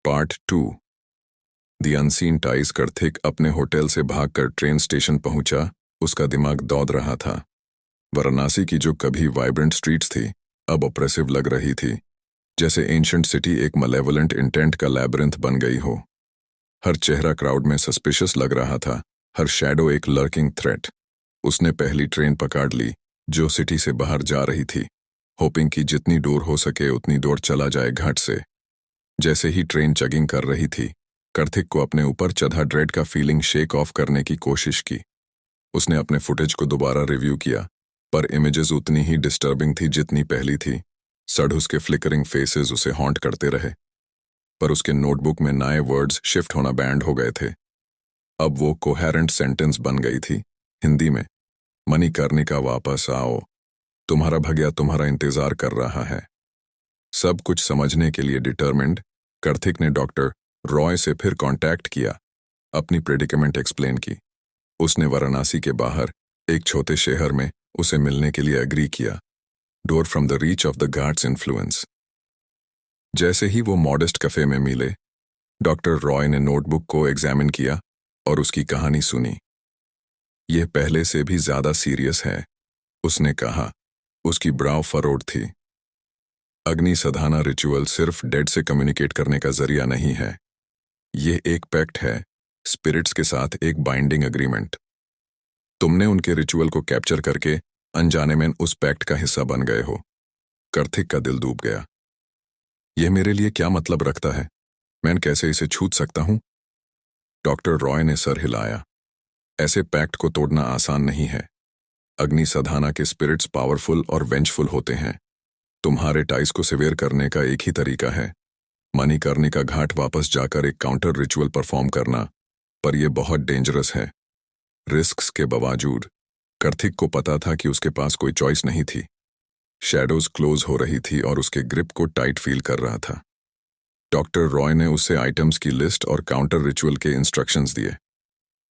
Part 2। The unseen ties. Karthik अपने hotel से भागकर ट्रेन स्टेशन पहुंचा। उसका दिमाग दौड़ रहा था। वाराणसी की जो कभी वाइब्रेंट स्ट्रीट्स थी अब ऑप्रेसिव लग रही थी, जैसे एंशंट सिटी एक मलेवलेंट इंटेंट का लैबिरिंथ बन गई हो। हर चेहरा क्राउड में सस्पिशियस लग रहा था, हर शैडो एक लर्किंग थ्रेट। उसने पहली ट्रेन पकड़ ली जो सिटी से बाहर जा रही थी, होपिंग कि जितनी दूर हो सके उतनी दूर चला जाए घाट से। जैसे ही ट्रेन चगिंग कर रही थी, कार्थिक को अपने ऊपर चढ़ा ड्रेड का फीलिंग शेक ऑफ करने की कोशिश की। उसने अपने फुटेज को दोबारा रिव्यू किया, पर इमेजेस उतनी ही डिस्टर्बिंग थी जितनी पहली थी। सडहुस के फ्लिकरिंग फेसेस उसे हॉन्ट करते रहे, पर उसके नोटबुक में नए वर्ड्स शिफ्ट होना बैंड हो गए थे। अब वो कोहेरेंट सेंटेंस बन गई थी, हिंदी में। मणिकर्णिका वापस आओ, तुम्हारा भगया तुम्हारा इंतजार कर रहा है। सब कुछ समझने के लिए डिटर्मिन्ड, कार्थिक ने डॉक्टर रॉय से फिर कांटेक्ट किया, अपनी प्रेडिकेमेंट एक्सप्लेन की। उसने वाराणसी के बाहर एक छोटे शहर में उसे मिलने के लिए एग्री किया, door from the reach of the guards influence. जैसे ही वो मॉडेस्ट कैफे में मिले, डॉक्टर रॉय ने नोटबुक को एग्जामिन किया और उसकी कहानी सुनी। यह पहले से भी ज्यादा सीरियस है, उसने कहा। उसकी ब्राउ फरोड थी। अग्नि सधाना रिचुअल सिर्फ डेड से कम्युनिकेट करने का जरिया नहीं है, ये एक पैक्ट है, स्पिरिट्स के साथ एक बाइंडिंग एग्रीमेंट। तुमने उनके रिचुअल को कैप्चर करके अनजाने में उस पैक्ट का हिस्सा बन गए हो। कार्थिक का दिल डूब गया। यह मेरे लिए क्या मतलब रखता है? मैं कैसे इसे छूट सकता हूं? डॉक्टर रॉय ने सर हिलाया। ऐसे पैक्ट को तोड़ना आसान नहीं है। अग्नि सधाना के स्पिरिट्स पावरफुल और वेंचफुल होते हैं। तुम्हारे टाइज को सिवियर करने का एक ही तरीका है, मणिकर्णिका घाट वापस जाकर एक काउंटर रिचुअल परफॉर्म करना, पर यह बहुत डेंजरस है। रिस्क्स के बावजूद कार्थिक को पता था कि उसके पास कोई चॉइस नहीं थी। शैडोज क्लोज हो रही थी और उसके ग्रिप को टाइट फील कर रहा था। डॉक्टर रॉय ने उसे आइटम्स की लिस्ट और काउंटर रिचुअल के इंस्ट्रक्शंस दिए।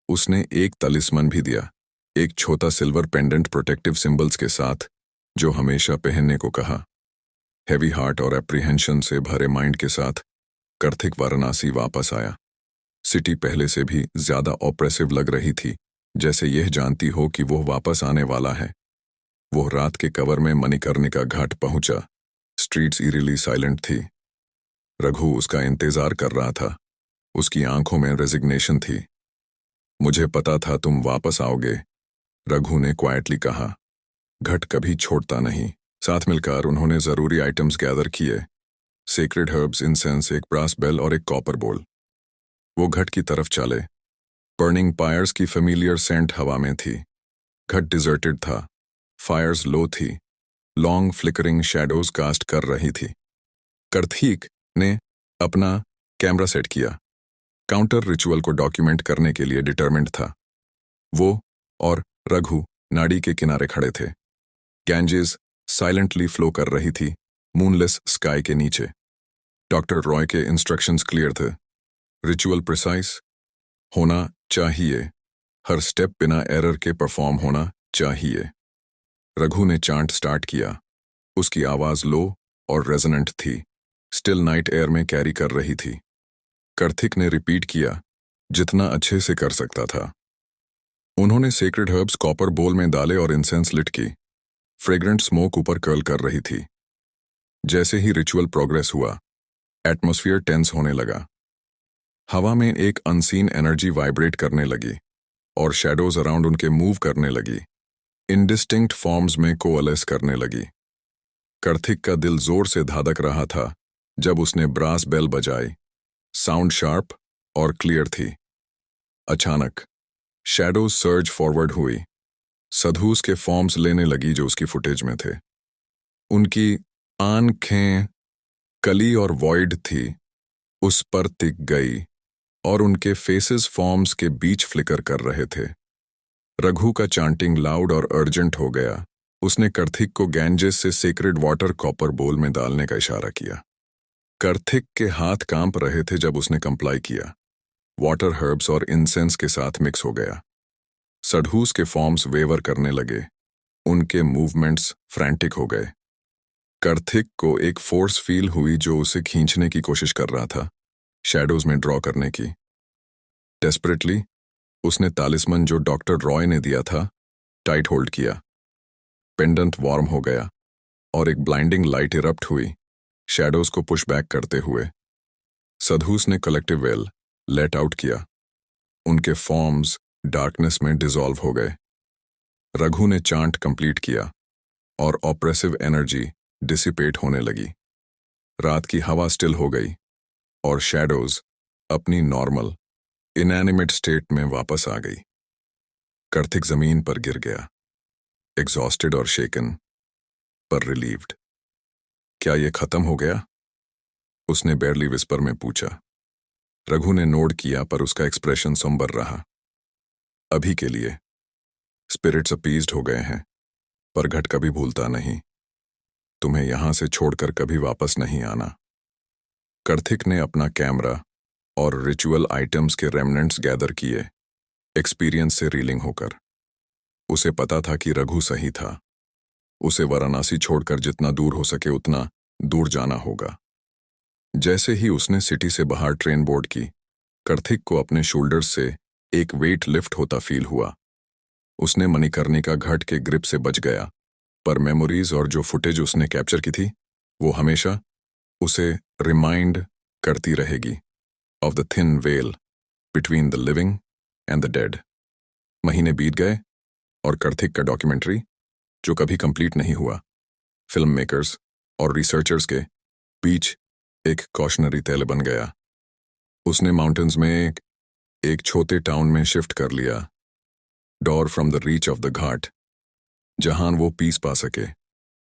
उसने एक तलिस्मन भी दिया, एक छोटा सिल्वर पेंडेंट प्रोटेक्टिव सिंबल्स के साथ, जो हमेशा पहनने को कहा। हैवी हार्ट और एप्रीहेंशन से भरे माइंड के साथ कार्थिक वाराणसी वापस आया। सिटी पहले से भी ज्यादा ऑप्रेसिव लग रही थी, जैसे यह जानती हो कि वो वापस आने वाला है। वो रात के कवर में मणिकर्णिका घाट पहुंचा। स्ट्रीट्स इरीली साइलेंट थी। रघु उसका इंतजार कर रहा था। उसकी आंखों में रेजिग्नेशन थी। मुझे पता था तुम वापस आओगे, रघु ने क्वाइटली कहा। घट कभी छोड़ता नहीं। साथ मिलकर उन्होंने जरूरी आइटम्स गैदर किए, सेक्रेड हर्ब्स, इंसेंस, एक ब्रास बेल और एक कॉपर बोल। वो घट की तरफ चले। बर्निंग पायर्स की फेमिलियर सेंट हवा में थी। घट डिजर्टेड था, फायर्स लो थी, लॉन्ग फ्लिकरिंग शैडोज कास्ट कर रही थी। कार्थिक ने अपना कैमरा सेट किया। काउंटर रिचुअल को डॉक्यूमेंट करने के लिए डिटरमिन्ड था। वो और रघु नाड़ी के किनारे खड़े थे। गैंजेस साइलेंटली फ्लो कर रही थी, मूनलेस स्काई के नीचे। डॉक्टर रॉय के इंस्ट्रक्शंस क्लियर थे। रिचुअल प्रिसाइज होना चाहिए, हर स्टेप बिना एरर के परफॉर्म होना चाहिए। रघु ने चांट स्टार्ट किया। उसकी आवाज लो और रेजोनेंट थी, स्टिल नाइट एयर में कैरी कर रही थी। कार्थिक ने रिपीट किया, जितना अच्छे से कर सकता था। उन्होंने सेक्रेड हर्ब्स कॉपर बोल में डाले और इंसेंस लिट की। फ्रेग्रेंट स्मोक ऊपर कर्ल कर रही थी। जैसे ही रिचुअल प्रोग्रेस हुआ, एटमॉस्फेयर टेंस होने लगा। हवा में एक अनसीन एनर्जी वाइब्रेट करने लगी और शैडोज अराउंड उनके मूव करने लगी, इंडिस्टिंक्ट फॉर्म्स में कोअलेस करने लगी। कार्थिक का दिल जोर से धड़क रहा था जब उसने ब्रास बेल बजाई। साउंड शार्प और क्लियर थी। अचानक शैडोज सर्ज फॉरवर्ड हुई, सधूस के फॉर्म्स लेने लगी जो उसकी फुटेज में थे। उनकी आंखें कली और वॉइड थी, उस पर टिक गई और उनके फेसेस फॉर्म्स के बीच फ्लिकर कर रहे थे। रघु का चांटिंग लाउड और अर्जेंट हो गया। उसने कार्थिक को गैंजेस से सेक्रेड वाटर कॉपर बोल में डालने का इशारा किया। कार्थिक के हाथ कांप रहे थे जब उसने कंप्लाई किया। वाटर हर्ब्स और इंसेंस के साथ मिक्स हो गया। सडहूस के फॉर्म्स वेवर करने लगे, उनके मूवमेंट्स फ्रैंटिक हो गए। कार्थिक को एक फोर्स फील हुई जो उसे खींचने की कोशिश कर रहा था। शैडोज में ड्रॉ करने की। डेस्परेटली उसने तालिस्मन जो डॉक्टर रॉय ने दिया था टाइट होल्ड किया। पेंडेंट वार्म हो गया और एक ब्लाइंडिंग लाइट इरप्ट हुई, शैडोज को पुश बैक करते हुए। सधूस ने कलेक्टिव वेल लेट आउट किया। उनके फॉर्म्स डार्कनेस में डिसॉल्व हो गए। रघु ने चांट कंप्लीट किया और ऑप्रेसिव एनर्जी डिसिपेट होने लगी। रात की हवा स्टिल हो गई और शैडोज अपनी नॉर्मल इनएनिमेट स्टेट में वापस आ गई। कार्तिक जमीन पर गिर गया, एग्जॉस्टेड और शेकन पर रिलीव्ड। क्या ये खत्म हो गया? उसने बैरली विस्पर में पूछा। रघु ने नोड किया पर उसका एक्सप्रेशन सोम्बर रहा। अभी के लिए स्पिरिट्स अपीज्ड हो गए हैं, पर घट कभी भूलता नहीं। तुम्हें यहां से छोड़कर कभी वापस नहीं आना। कार्तिक ने अपना कैमरा और रिचुअल आइटम्स के रेमनेंट्स गैदर किए, एक्सपीरियंस से रीलिंग होकर। उसे पता था कि रघु सही था। उसे वाराणसी छोड़कर जितना दूर हो सके उतना दूर जाना होगा। जैसे ही उसने सिटी से बाहर ट्रेन बोर्ड की, कार्तिक को अपने शोल्डर्स से एक वेट लिफ्ट होता फील हुआ। उसने मणिकर्णिका घट के ग्रिप से बच गया, पर मेमोरीज और जो फुटेज उसने कैप्चर की थी वो हमेशा उसे रिमाइंड करती रहेगी of the thin well between the living and the dead. महीने बीत गए और कार्तिक का डॉक्यूमेंट्री, जो कभी कंप्लीट नहीं हुआ, फिल्म मेकर्स और रिसर्चर्स के बीच एक कॉशनरी तैल बन गया। उसने माउंटेन्स में एक छोटे टाउन में शिफ्ट कर लिया, door from the reach of the ghat, जहां वो पीस पा सके।